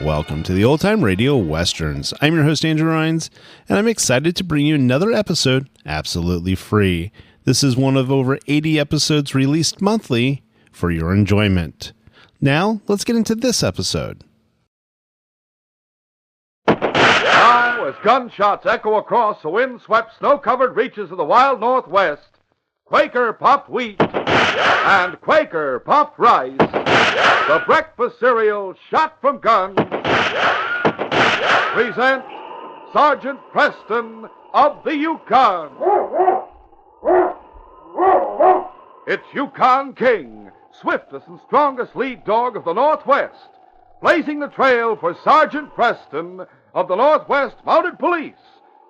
Welcome to the Old Time Radio Westerns. I'm your host, Andrew Rhynes, and I'm excited to bring you another episode absolutely free. This is one of over 80 episodes released monthly for your enjoyment. Now, let's get into this episode. Now, as gunshots echo across the wind-swept, snow-covered reaches of the wild Northwest, Quaker popped wheat and Quaker popped rice, the breakfast cereal shot from guns, present Sergeant Preston of the Yukon. It's Yukon King, swiftest and strongest lead dog of the Northwest, blazing the trail for Sergeant Preston of the Northwest Mounted Police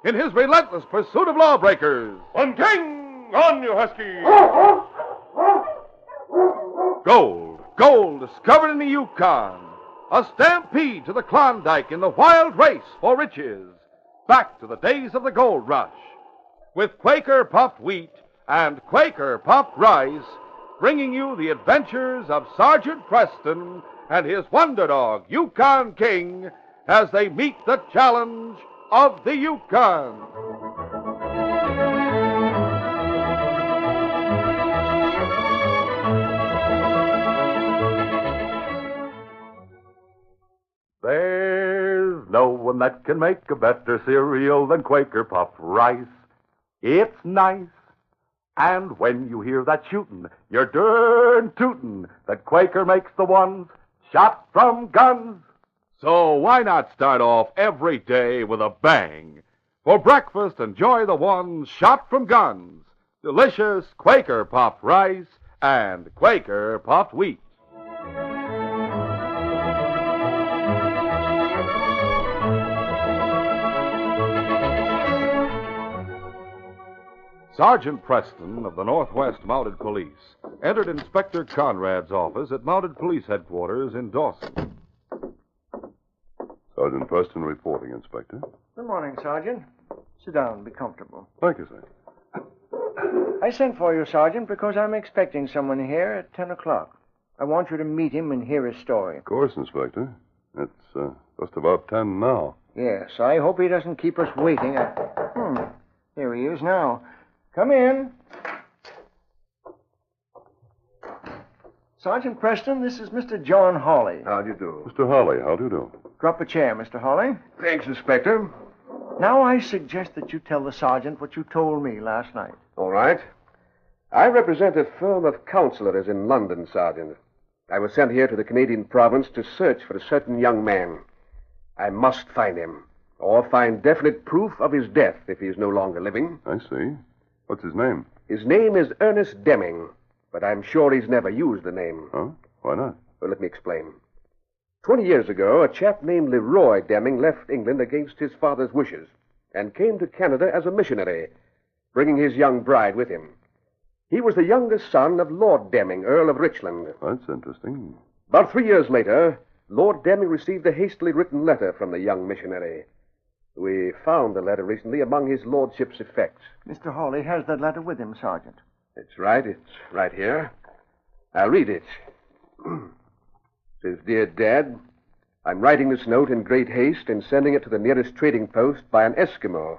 in his relentless pursuit of lawbreakers. On King, on you husky! Gold discovered in the Yukon. A stampede to the Klondike in the wild race for riches. Back to the days of the gold rush. With Quaker puffed wheat and Quaker puffed rice, bringing you the adventures of Sergeant Preston and his wonder dog, Yukon King, as they meet the challenge of the Yukon. There's no one that can make a better cereal than Quaker puffed rice. It's nice. And when you hear that shootin', you're darn tootin' that Quaker makes the ones shot from guns. So why not start off every day with a bang? For breakfast, enjoy the ones shot from guns. Delicious Quaker puffed rice and Quaker puffed wheat. Sergeant Preston of the Northwest Mounted Police entered Inspector Conrad's office at Mounted Police Headquarters in Dawson. Sergeant Preston reporting, Inspector. Good morning, Sergeant. Sit down. Be comfortable. Thank you, sir. I sent for you, Sergeant, because I'm expecting someone here at 10 o'clock. I want you to meet him and hear his story. Of course, Inspector. It's just about 10 now. Yes, I hope he doesn't keep us waiting. Here he is now. Come in. Sergeant Preston, this is Mr. John Hawley. How do you do? Mr. Hawley, how do you do? Drop a chair, Mr. Hawley. Thanks, Inspector. Now I suggest that you tell the sergeant what you told me last night. All right. I represent a firm of counselors in London, Sergeant. I was sent here to the Canadian province to search for a certain young man. I must find him, or find definite proof of his death if he is no longer living. I see. What's his name? His name is Ernest Deming, but I'm sure he's never used the name. Huh? Why not? Well, let me explain. 20 years ago, a chap named Leroy Deming left England against his father's wishes and came to Canada as a missionary, bringing his young bride with him. He was the youngest son of Lord Deming, Earl of Richland. That's interesting. About 3 years later, Lord Deming received a hastily written letter from the young missionary. We found the letter recently among his lordship's effects. Mr. Hawley has that letter with him, Sergeant. It's right. It's right here. I'll read it. Says, Dear Dad, I'm writing this note in great haste and sending it to the nearest trading post by an Eskimo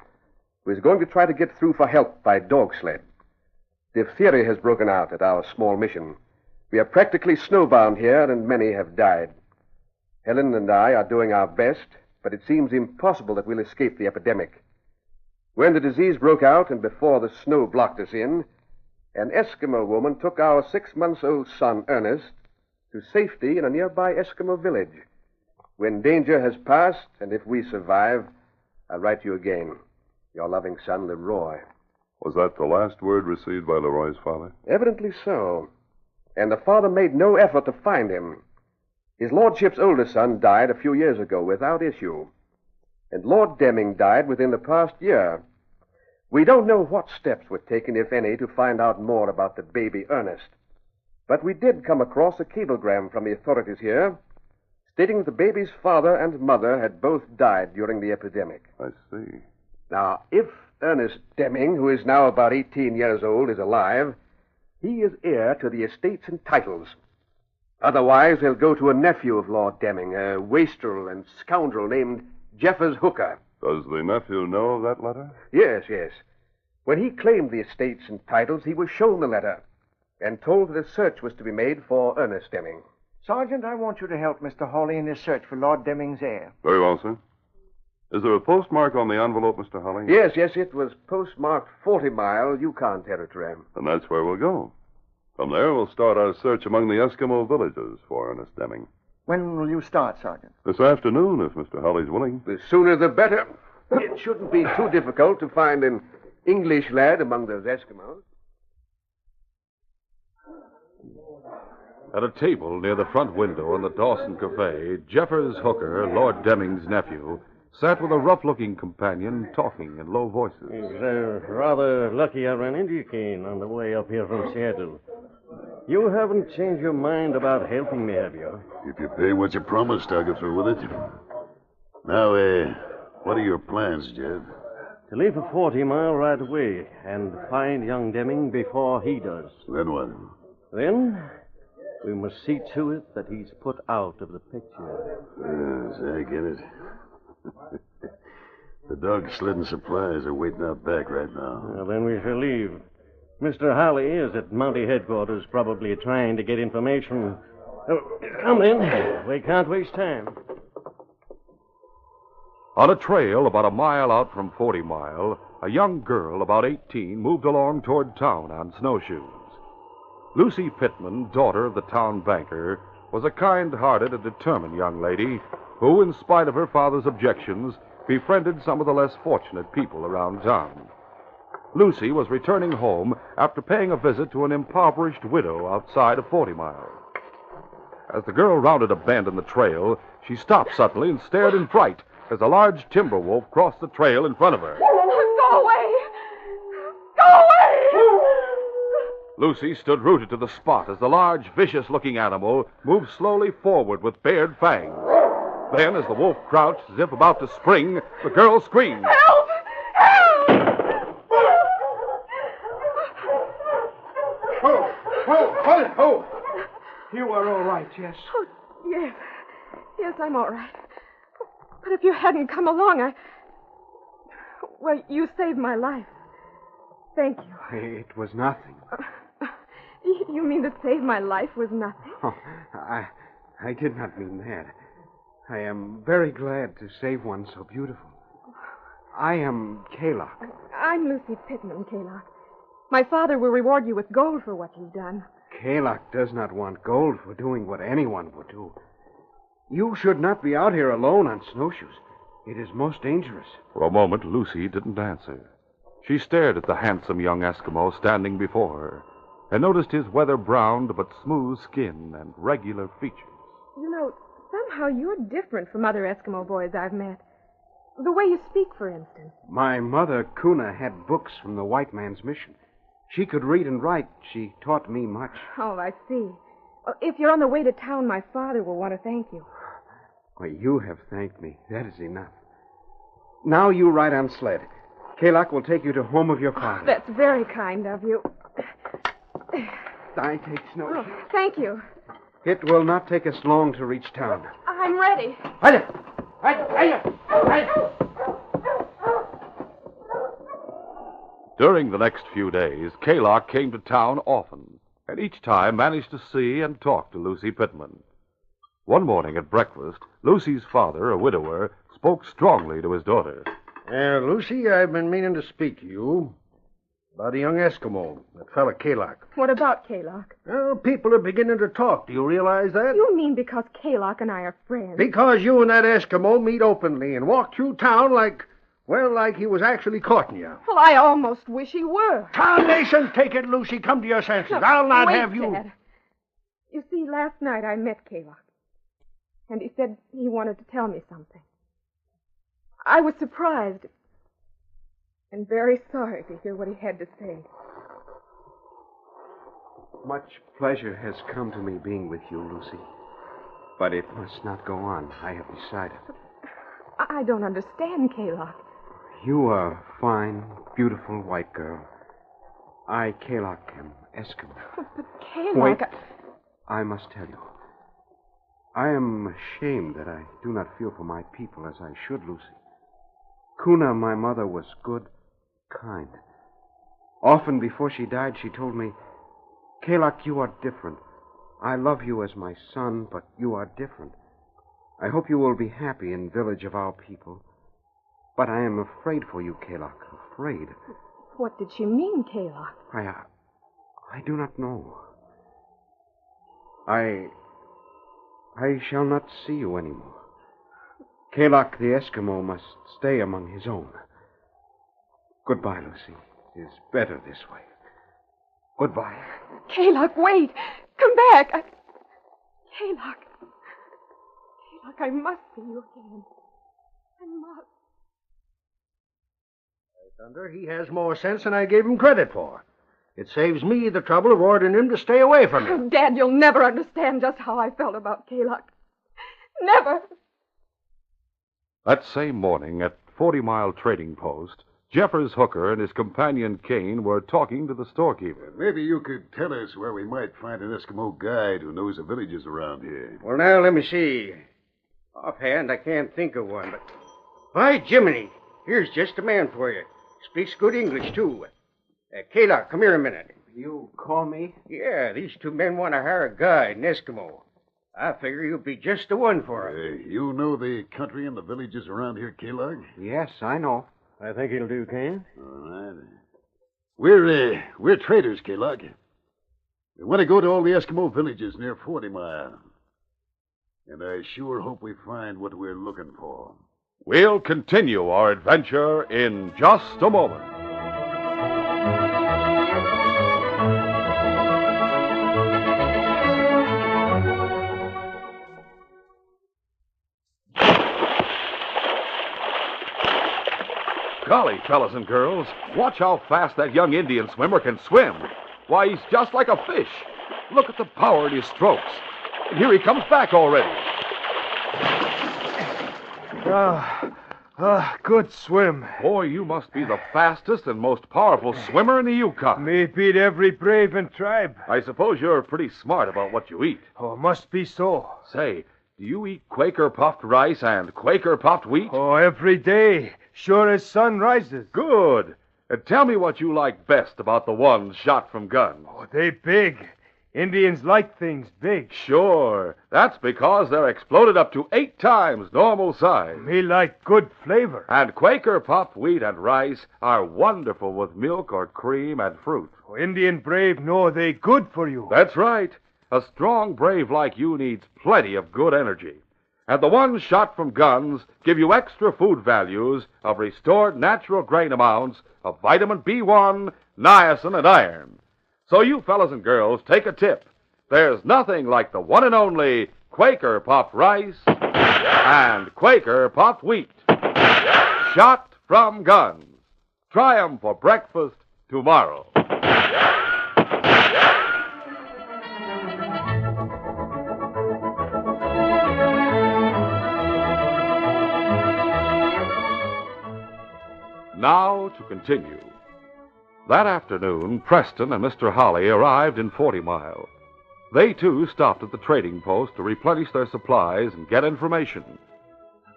who is going to try to get through for help by dog sled. Diphtheria has broken out at our small mission. We are practically snowbound here, and many have died. Helen and I are doing our best, but it seems impossible that we'll escape the epidemic. When the disease broke out and before the snow blocked us in, an Eskimo woman took our 6-month-old son, Ernest, to safety in a nearby Eskimo village. When danger has passed, and if we survive, I'll write you again. Your loving son, Leroy. Was that the last word received by Leroy's father? Evidently so. And the father made no effort to find him. His lordship's oldest son died a few years ago without issue. And Lord Deming died within the past year. We don't know what steps were taken, if any, to find out more about the baby Ernest. But we did come across a cablegram from the authorities here stating that the baby's father and mother had both died during the epidemic. I see. Now, if Ernest Deming, who is now about 18 years old, is alive, he is heir to the estates and titles. Otherwise, he'll go to a nephew of Lord Deming, a wastrel and scoundrel named Jeffers Hooker. Does the nephew know of that letter? Yes, yes. When he claimed the estates and titles, he was shown the letter and told that a search was to be made for Ernest Deming. Sergeant, I want you to help Mr. Hawley in his search for Lord Deming's heir. Very well, sir. Is there a postmark on the envelope, Mr. Holly? Yes, it was postmarked 40 Mile, Yukon Territory. And that's where we'll go. From there, we'll start our search among the Eskimo villages for Ernest Deming. When will you start, Sergeant? This afternoon, if Mr. Holly's willing. The sooner the better. It shouldn't be too difficult to find an English lad among those Eskimos. At a table near the front window in the Dawson Cafe, Jeffers Hooker, Lord Deming's nephew, sat with a rough-looking companion talking in low voices. It's rather lucky I ran into you, Kane, on the way up here from Seattle. You haven't changed your mind about helping me, have you? If you pay what you promised, I'll go through with it. Now, what are your plans, Jeff? To leave for 40 Mile right away and find young Deming before he does. Then what? Then we must see to it that he's put out of the picture. Yes, I get it. The dog sled and supplies are waiting out back right now. Well, then we shall leave. Mr. Halley is at Mountie headquarters, probably trying to get information. Oh, come in. We can't waste time. On a trail about a mile out from 40 Mile, a young girl about 18 moved along toward town on snowshoes. Lucy Pittman, daughter of the town banker, was a kind-hearted and determined young lady who, in spite of her father's objections, befriended some of the less fortunate people around town. Lucy was returning home after paying a visit to an impoverished widow outside of 40 Mile. As the girl rounded a bend in the trail, she stopped suddenly and stared in fright as a large timber wolf crossed the trail in front of her. Go away! Go away! Lucy stood rooted to the spot as the large, vicious-looking animal moved slowly forward with bared fangs. Then, as the wolf crouched as if about to spring, the girl screamed. Help! Help! Oh! You are all right, yes? Oh, yes. Yes, I'm all right. But if you hadn't come along, Well, you saved my life. Thank you. It was nothing. You mean to save my life was nothing? Oh, I did not mean that. I am very glad to save one so beautiful. I am Kalok. I'm Lucy Pittman, Kalok. My father will reward you with gold for what you've done. Kalok does not want gold for doing what anyone would do. You should not be out here alone on snowshoes. It is most dangerous. For a moment, Lucy didn't answer. She stared at the handsome young Eskimo standing before her and noticed his weather-browned but smooth skin and regular features. You know, somehow you're different from other Eskimo boys I've met. The way you speak, for instance. My mother, Kuna, had books from the white man's mission. She could read and write. She taught me much. Oh, I see. Well, if you're on the way to town, my father will want to thank you. Well, you have thanked me. That is enough. Now you ride on sled. Kalok will take you to home of your father. Oh, that's very kind of you. I take snowshoes. Oh, thank you. It will not take us long to reach town. I'm ready. During the next few days, Kalok came to town often, and each time managed to see and talk to Lucy Pittman. One morning at breakfast, Lucy's father, a widower, spoke strongly to his daughter. Lucy, I've been meaning to speak to you about a young Eskimo, that fella Kalok. What about Kalok? Well, people are beginning to talk. Do you realize that? You mean because Kalok and I are friends? Because you and that Eskimo meet openly and walk through town like he was actually courting you. Well, I almost wish he were. Tarnation, take it, Lucy. Come to your senses. I'll not wait, have you. Dad. You see, last night I met Kalok, and he said he wanted to tell me something. I was surprised and very sorry to hear what he had to say. Much pleasure has come to me being with you, Lucy. But it must not go on. I have decided. I don't understand, Kalok. You are a fine, beautiful white girl. I, Kalok, am Eskimo. But Kalok... Wait. I must tell you. I am ashamed that I do not feel for my people as I should, Lucy. Kuna, my mother, was good, kind. Often before she died, she told me, Kalok, you are different. I love you as my son, but you are different. I hope you will be happy in village of our people. But I am afraid for you, Kalok, afraid. What did she mean, Kalok? I do not know. I shall not see you anymore. Kalok the Eskimo must stay among his own. Goodbye, Lucy. It is better this way. Goodbye. Kalok, wait. Come back. Kalok. Kalok, I must see you again. I must. Thunder, he has more sense than I gave him credit for. It saves me the trouble of ordering him to stay away from me. Oh, Dad, you'll never understand just how I felt about Kalok. Never. That same morning at 40 Mile Trading Post, Jeffers Hooker and his companion Kane were talking to the storekeeper. Maybe you could tell us where we might find an Eskimo guide who knows the villages around here. Well, now, let me see. Offhand, I can't think of one, but... By Jiminy, here's just a man for you. Speaks good English, too. Kalok, come here a minute. You call me? Yeah, these two men want to hire a guide, an Eskimo. I figure you'll be just the one for him. You know the country and the villages around here, Kalog? Yes, I know. I think he'll do, Kane. All right. We're traders, Kalog. We want to go to all the Eskimo villages near 40 Mile. And I sure hope we find what we're looking for. We'll continue our adventure in just a moment. Golly, fellas and girls, watch how fast that young Indian swimmer can swim. Why, he's just like a fish. Look at the power in his strokes. And here he comes back already. Good swim. Boy, you must be the fastest and most powerful swimmer in the Yukon. Me beat every brave in tribe. I suppose you're pretty smart about what you eat. Oh, must be so. Say, do you eat Quaker puffed rice and Quaker puffed wheat? Oh, every day. Sure as sun rises. Good. And tell me what you like best about the ones shot from guns. Oh, they big. Indians like things big. Sure. That's because they're exploded up to 8 times normal size. Me like good flavor. And Quaker puffed wheat and rice are wonderful with milk or cream and fruit. Oh, Indian brave know they good for you. That's right. A strong brave like you needs plenty of good energy. And the ones shot from guns give you extra food values of restored natural grain amounts of vitamin B1, niacin, and iron. So you fellas and girls, take a tip. There's nothing like the one and only Quaker puffed rice and Quaker puffed wheat. Shot from guns. Try 'em for breakfast tomorrow. Now to continue. That afternoon, Preston and Mr. Holly arrived in 40 Mile. They, too, stopped at the trading post to replenish their supplies and get information.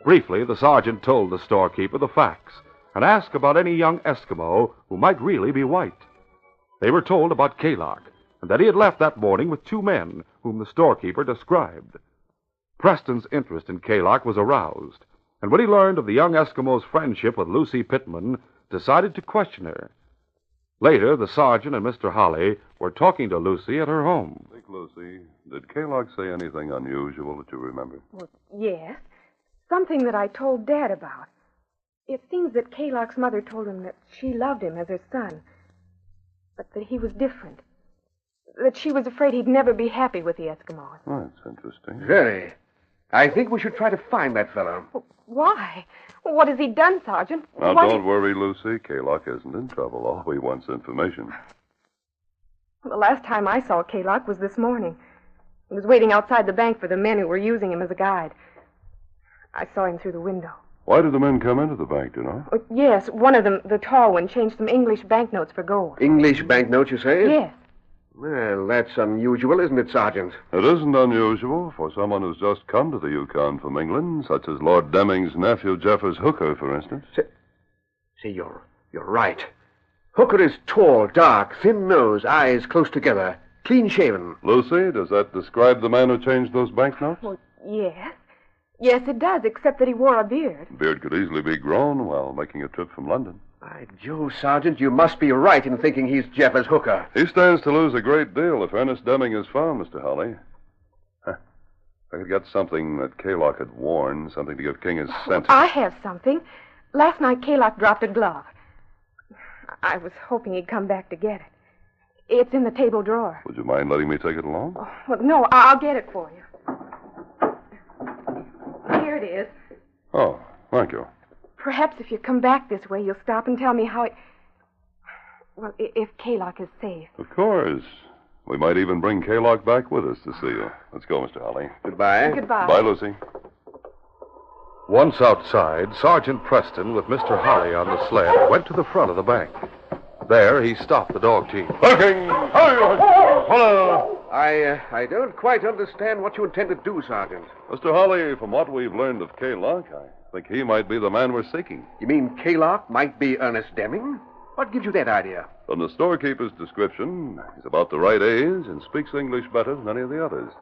Briefly, the sergeant told the storekeeper the facts and asked about any young Eskimo who might really be white. They were told about Kalok and that he had left that morning with 2 men whom the storekeeper described. Preston's interest in Kalok was aroused, and when he learned of the young Eskimo's friendship with Lucy Pittman, decided to question her. Later, the sergeant and Mr. Holly were talking to Lucy at her home. Think, Lucy, did Kalok say anything unusual that you remember? Well, yes. Something that I told Dad about. It seems that Kalok's mother told him that she loved him as her son, but that he was different. That she was afraid he'd never be happy with the Eskimos. Oh, that's interesting. Very. I think we should try to find that fellow. Why? What has he done, Sergeant? Now, don't worry, Lucy. Kalok isn't in trouble. All he wants information. The last time I saw Kalok was this morning. He was waiting outside the bank for the men who were using him as a guide. I saw him through the window. Why did the men come into the bank, do you know? Oh, yes, one of them, the tall one, changed some English banknotes for gold. English banknotes, you say? Yes. Well, that's unusual, isn't it, Sergeant? It isn't unusual for someone who's just come to the Yukon from England, such as Lord Deming's nephew, Jeffers Hooker, for instance. See, you're right. Hooker is tall, dark, thin nose, eyes close together, clean-shaven. Lucy, does that describe the man who changed those banknotes? Well, yes. Yes, it does, except that he wore a beard. The beard could easily be grown while making a trip from London. By Jove, Sergeant, you must be right in thinking he's Jeffers Hooker. He stands to lose a great deal if Ernest Deming is found, Mr. Holly. I could get something that Kaylock had worn, something to give King his scent. I have something. Last night, Kaylock dropped a glove. I was hoping he'd come back to get it. It's in the table drawer. Would you mind letting me take it along? Oh, well, no, I'll get it for you. Here it is. Oh, thank you. Perhaps if you come back this way, you'll stop and tell me how it... Well, if Kaylock is safe. Of course. We might even bring Kaylock back with us to see you. Let's go, Mr. Holly. Goodbye. Goodbye. Bye, Lucy. Once outside, Sergeant Preston, with Mr. Holly on the sled, went to the front of the bank. There, he stopped the dog team. Looking! Hello! I don't quite understand what you intend to do, Sergeant. Mr. Holly, from what we've learned of Kaylock, I think he might be the man we're seeking. You mean Kaylock might be Ernest Deming? What gives you that idea? From the storekeeper's description, he's about the right age and speaks English better than any of the others.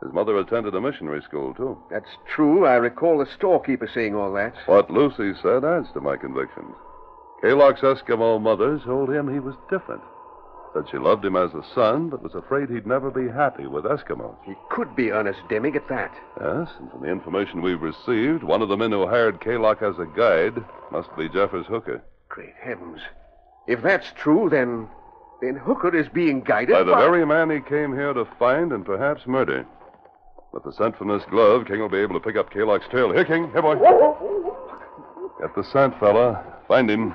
His mother attended a missionary school, too. That's true. I recall the storekeeper saying all that. What Lucy said adds to my convictions. Kaylock's Eskimo mother told him he was different. Said she loved him as a son, but was afraid he'd never be happy with Eskimos. He could be Ernest Deming at that. Yes, and from the information we've received, one of the men who hired Kaylock as a guide must be Jeffers Hooker. Great heavens. If that's true, then Hooker is being guided by the very man he came here to find and perhaps murder. With the scent from this glove, King will be able to pick up Kaylock's trail. Here, King. Here, boy. Get the scent, fella. Find him.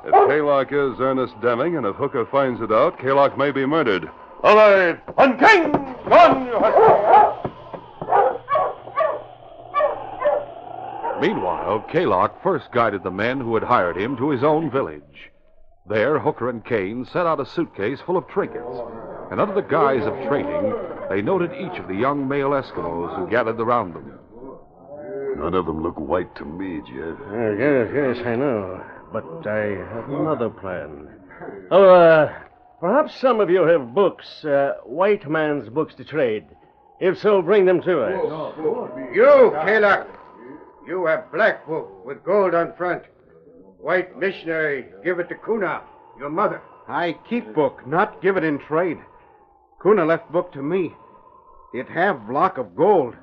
If Kaylock is Ernest Deming, and if Hooker finds it out, Kaylock may be murdered. All right. On, King! On, you husky! Meanwhile, Kaylock first guided the men who had hired him to his own village. There, Hooker and Kane set out a suitcase full of trinkets, and under the guise of trading, they noted each of the young male Eskimos who gathered around them. None of them look white to me, Jeff. Yes, I know. But I have another plan. Oh, perhaps some of you have books, white man's books to trade. If so, bring them to us. You, Kaylock. You have black book with gold on front. White missionary, give it to Kuna, your mother. I keep book, not give it in trade. Kuna left book to me. It have block of gold.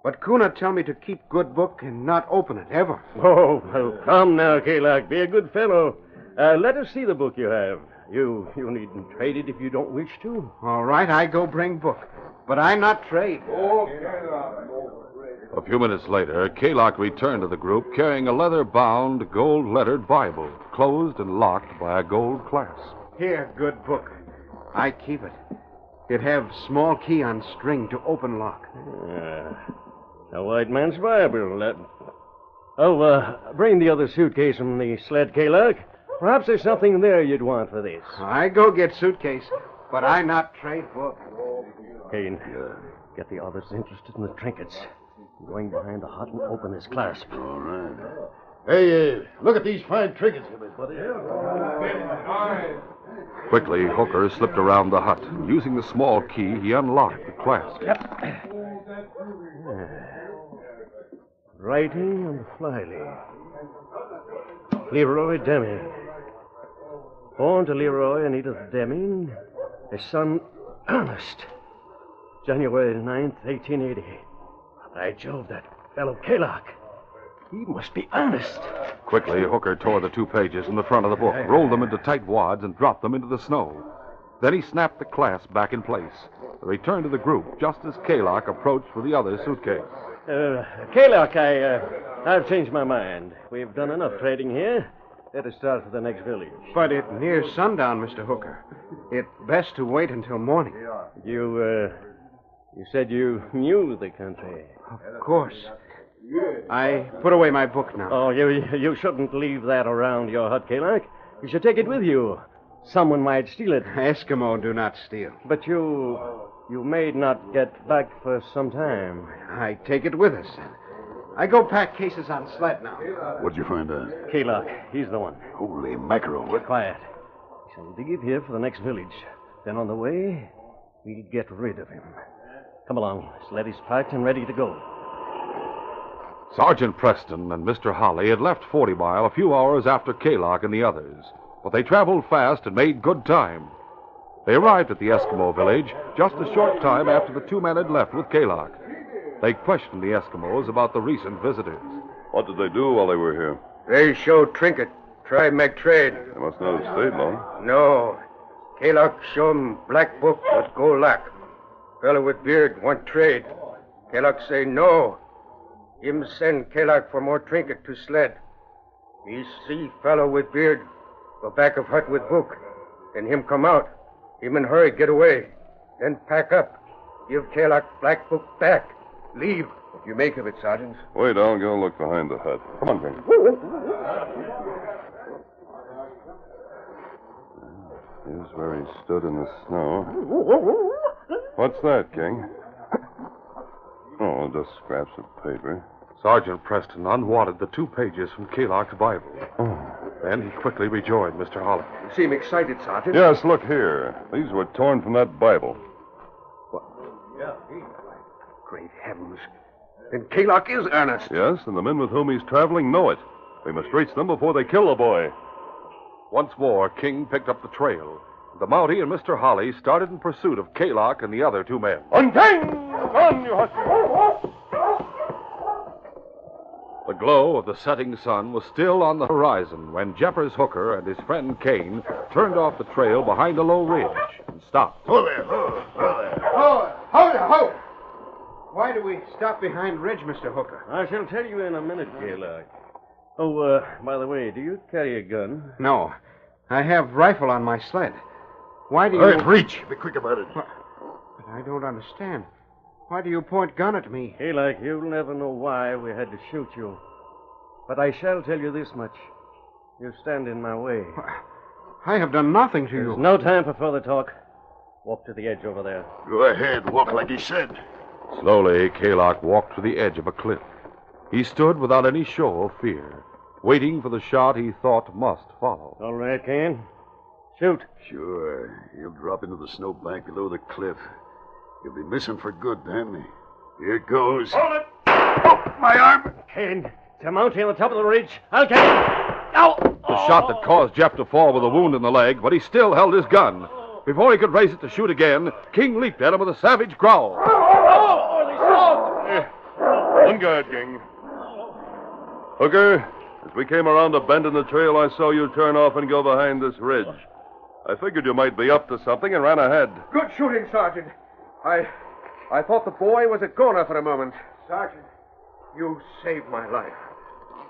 But Kuna tell me to keep good book and not open it, ever. Oh, well, come now, Kaylock. Be a good fellow. Let us see the book you have. You needn't trade it if you don't wish to. All right, I go bring book. But I not trade. A few minutes later, Kaylock returned to the group carrying a leather-bound, gold-lettered Bible, closed and locked by a gold clasp. Here, good book. I keep it. It have small key on string to open lock. A white man's Bible. Bring the other suitcase from the sled, Kaylock. Perhaps there's something there you'd want for this. I go get suitcase, but I not trade book. Kane, get the others interested in the trinkets. I'm going behind the hut and open this clasp. All right. Hey, look at these fine trinkets here, buddy. Quickly, Hooker slipped around the hut. Using the small key, he unlocked the clasp. Writing on the flyleaf. Leroy Deming. Born to Leroy and Edith Deming. His son, Ernest. January 9th, 1880. By Jove, that fellow Kaylock. He must be Ernest. Quickly, Hooker tore the 2 pages in the front of the book, rolled them into tight wads, and dropped them into the snow. Then he snapped the clasp back in place. They returned to the group just as Kaylock approached for the other suitcase. Kaylock, I've changed my mind. We've done enough trading here. Better start for the next village. But it near sundown, Mr. Hooker. It's best to wait until morning. You said you knew the country. Of course. I put away my book now. Oh, you shouldn't leave that around your hut, Kalak. You should take it with you. Someone might steal it. Eskimo do not steal. But you may not get back for some time. I take it with us. I go pack cases on sled now. What'd you find out? Kalak, he's the one. Holy mackerel. Quiet. We shall leave here for the next village. Then on the way, we'll get rid of him. Come along. Sled is packed and ready to go. Sergeant Preston and Mr. Holly had left 40 Mile a few hours after Kalak and the others, but they traveled fast and made good time. They arrived at the Eskimo village just a short time after the two men had left with Kalak. They questioned the Eskimos about the recent visitors. What did they do while they were here? They showed trinket. Try make trade. They must not have stayed long. No. Kalak show 'em black book with gold lack. Fellow with beard want trade. Kalak say no. Him send Kalak for more trinket to sled. He see fellow with beard go back of hut with book. Then him come out. Him in hurry get away. Then pack up. Give Kalak black book back. Leave. What do you make of it, Sergeant? Wait, I'll go look behind the hut. Come on, King. Here's where he stood in the snow. What's that, King? Oh, just scraps of paper. Sergeant Preston unwadded the 2 pages from Kalak's Bible. Then he quickly rejoined Mr. Holly. You seem excited, Sergeant. Yes, look here. These were torn from that Bible. Great heavens. Then Kalak is earnest. Yes, and the men with whom he's traveling know it. We must reach them before they kill the boy. Once more, King picked up the trail. The Mountie and Mr. Holly started in pursuit of Kalak and the other 2 men. On, King! On, you husky! The glow of the setting sun was still on the horizon when Jeffers Hooker and his friend Kane turned off the trail behind a low ridge and stopped. Ho there, ho there. Ho! Why do we stop behind ridge, Mr. Hooker? I shall tell you in a minute, Kalak. Oh, by the way, do you carry a gun? No. I have rifle on my sled. Why do you... All right, reach. Be quick about it. But I don't understand. Why do you point gun at me? Kalak, you'll never know why we had to shoot you. But I shall tell you this much. You stand in my way. I have done nothing to There's you. no time for further talk. Walk to the edge over there. Go ahead. Walk like he said. Slowly, Kalak walked to the edge of a cliff. He stood without any show of fear, waiting for the shot he thought must follow. All right, Kane. Shoot. Sure. He'll drop into the snowbank below the cliff. He'll be missing for good then. Here it goes. Hold it! Oh, my arm! Kane, it's a Mountie on the top of the ridge. I'll get him. Ow! The shot that caused Jeff to fall with a wound in the leg, but he still held his gun. Before he could raise it to shoot again, King leaped at him with a savage growl. On guard, King. Hooker, as we came around a bend in the trail, I saw you turn off and go behind this ridge. I figured you might be up to something and ran ahead. Good shooting, Sergeant. I thought the boy was a goner for a moment. Sergeant, you saved my life.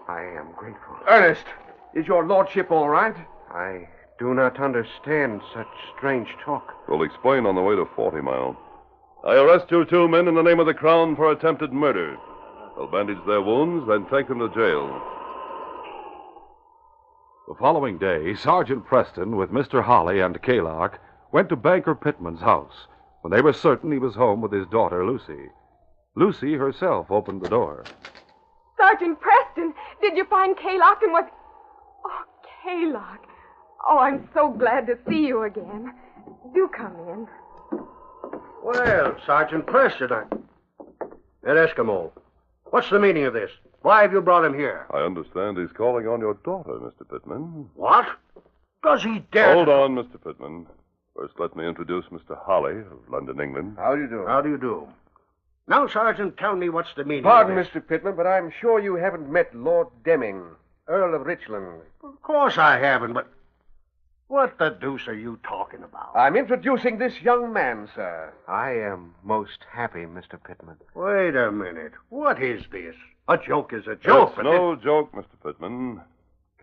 I am grateful. Ernest, is your lordship all right? I do not understand such strange talk. We'll explain on the way to 40 Mile. I arrest you 2 men in the name of the Crown for attempted murder. I'll bandage their wounds, then take them to jail. The following day, Sergeant Preston, with Mr. Holly and Kalak, went to Banker Pittman's house when they were certain he was home with his daughter, Lucy. Lucy herself opened the door. Sergeant Preston, did you find Kalak and what... Oh, Kalak. Oh, I'm so glad to see you again. Do come in. Well, Sergeant Preston, That Eskimo. What's the meaning of this? Why have you brought him here? I understand he's calling on your daughter, Mr. Pittman. What? Does he dare... Hold on, Mr. Pittman. First, let me introduce Mr. Holly of London, England. How do you do? How do you do? Now, Sergeant, tell me what's the meaning Pardon, of this. Mr. Pittman, but I'm sure you haven't met Lord Deming, Earl of Richland. Of course I haven't, but... What the deuce are you talking about? I'm introducing this young man, sir. I am most happy, Mr. Pittman. Wait a minute. What is this? A joke is a joke. It's no joke, Mr. Pittman.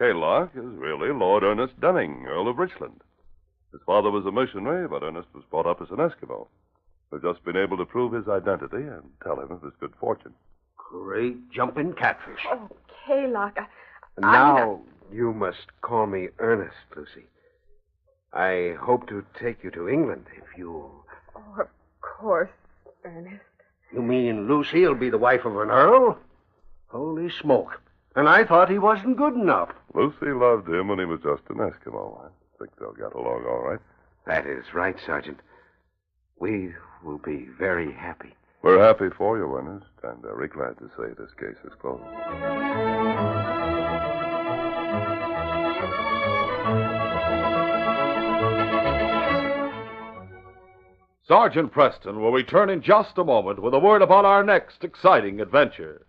Kaylock is really Lord Ernest Dunning, Earl of Richland. His father was a missionary, but Ernest was brought up as an Eskimo. We've just been able to prove his identity and tell him of his good fortune. Great jumping catfish. Oh, Kaylock, Now you must call me Ernest, Lucy. I hope to take you to England if you'll... Oh, of course, Ernest. You mean Lucy'll be the wife of an earl? Holy smoke. And I thought he wasn't good enough. Lucy loved him when he was just an Eskimo. I think they'll get along all right. That is right, Sergeant. We will be very happy. We're happy for you, Ernest, and very glad to say this case is closed. Sergeant Preston will return in just a moment with a word about our next exciting adventure.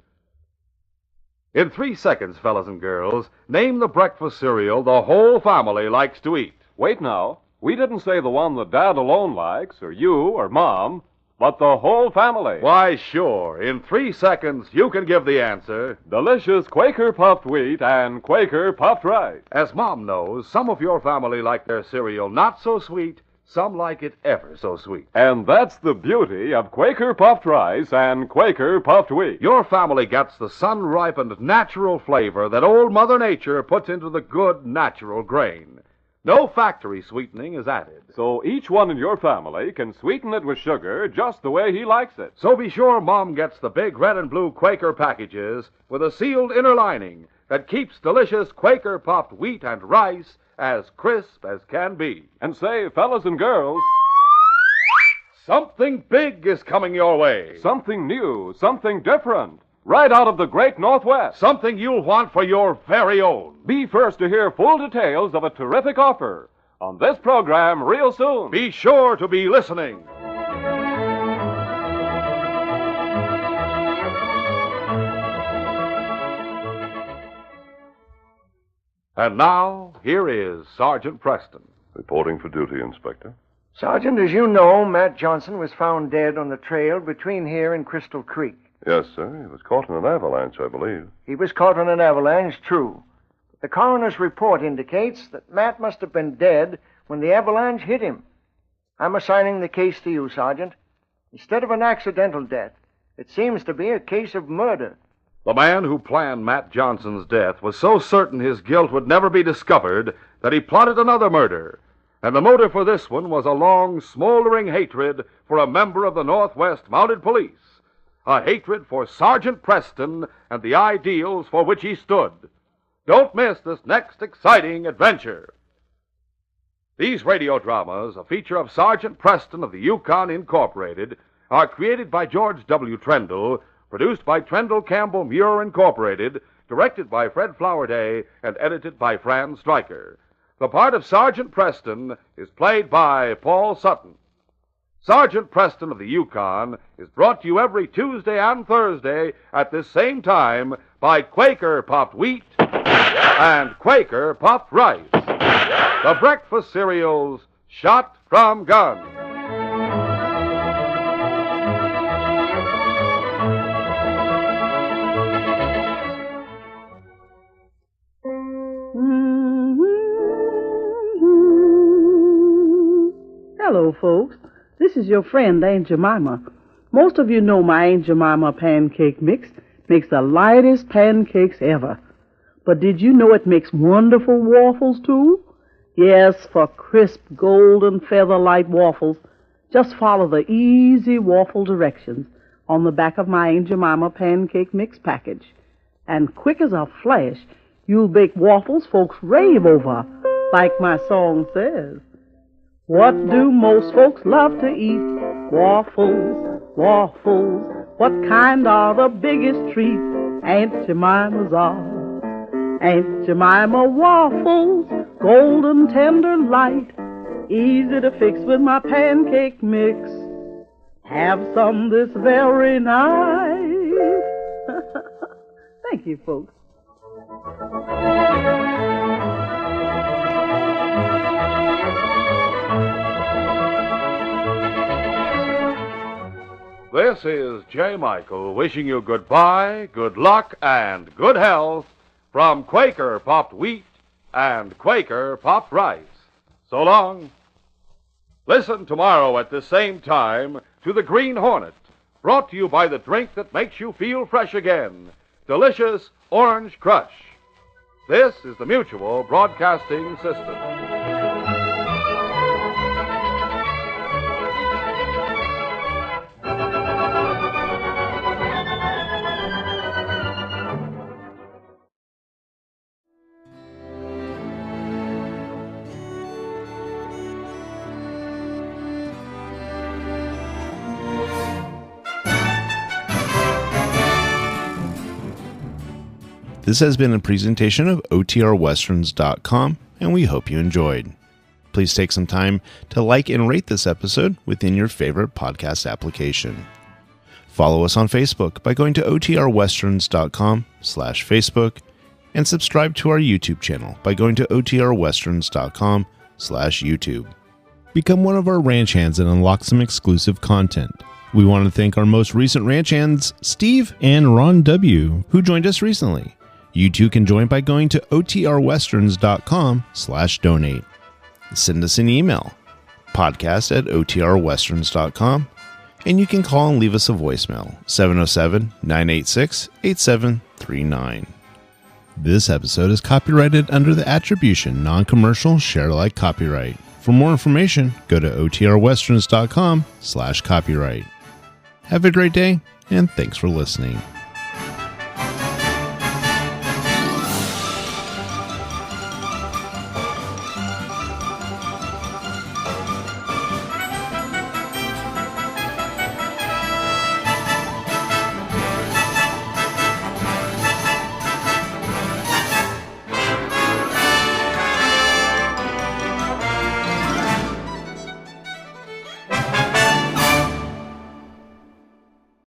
In 3 seconds, fellas and girls, name the breakfast cereal the whole family likes to eat. Wait now. We didn't say the one that Dad alone likes, or you, or Mom, but the whole family. Why, sure. In 3 seconds, you can give the answer. Delicious Quaker puffed wheat and Quaker puffed rice. As Mom knows, some of your family like their cereal not so sweet, some like it ever so sweet. And that's the beauty of Quaker puffed rice and Quaker puffed wheat. Your family gets the sun-ripened natural flavor that old Mother Nature puts into the good natural grain. No factory sweetening is added. So each one in your family can sweeten it with sugar just the way he likes it. So be sure Mom gets the big red and blue Quaker packages with a sealed inner lining that keeps delicious Quaker puffed wheat and rice as crisp as can be. And say, fellas and girls, something big is coming your way. Something new, something different, right out of the great Northwest. Something you'll want for your very own. Be first to hear full details of a terrific offer on this program real soon. Be sure to be listening. And now, here is Sergeant Preston. Reporting for duty, Inspector. Sergeant, as you know, Matt Johnson was found dead on the trail between here and Crystal Creek. Yes, sir. He was caught in an avalanche, I believe. He was caught in an avalanche, true. The coroner's report indicates that Matt must have been dead when the avalanche hit him. I'm assigning the case to you, Sergeant. Instead of an accidental death, it seems to be a case of murder. The man who planned Matt Johnson's death was so certain his guilt would never be discovered that he plotted another murder. And the motive for this one was a long, smoldering hatred for a member of the Northwest Mounted Police. A hatred for Sergeant Preston and the ideals for which he stood. Don't miss this next exciting adventure. These radio dramas, a feature of Sergeant Preston of the Yukon Incorporated, are created by George W. Trendle, produced by Trendle Campbell Muir Incorporated, directed by Fred Flowerday, and edited by Fran Striker. The part of Sergeant Preston is played by Paul Sutton. Sergeant Preston of the Yukon is brought to you every Tuesday and Thursday at this same time by Quaker Puffed Wheat and Quaker Puffed Rice, the breakfast cereals shot from guns. Hello, folks. This is your friend, Aunt Jemima. Most of you know my Aunt Jemima pancake mix makes the lightest pancakes ever. But did you know it makes wonderful waffles, too? Yes, for crisp, golden, feather-light waffles, just follow the easy waffle directions on the back of my Aunt Jemima pancake mix package. And quick as a flash, you'll bake waffles folks rave over, like my song says. What do most folks love to eat? Waffles, waffles. What kind are the biggest treat? Aunt Jemima's are. Aunt Jemima waffles, golden, tender, light. Easy to fix with my pancake mix. Have some this very night. Thank you, folks. This is J. Michael wishing you goodbye, good luck, and good health from Quaker Popped Wheat and Quaker Popped Rice. So long. Listen tomorrow at the same time to The Green Hornet, brought to you by the drink that makes you feel fresh again, Delicious Orange Crush. This is the Mutual Broadcasting System. This has been a presentation of OTRWesterns.com, and we hope you enjoyed. Please take some time to like and rate this episode within your favorite podcast application. Follow us on Facebook by going to OTRWesterns.com/Facebook, and subscribe to our YouTube channel by going to OTRWesterns.com/YouTube. Become one of our ranch hands and unlock some exclusive content. We want to thank our most recent ranch hands, Steve and Ron W., who joined us recently. You too can join by going to OTRWesterns.com/donate. Send us an email, podcast@OTRWesterns.com, and you can call and leave us a voicemail, 707-986-8739. This episode is copyrighted under the attribution non-commercial share-alike copyright. For more information, go to OTRWesterns.com/copyright. Have a great day, and thanks for listening.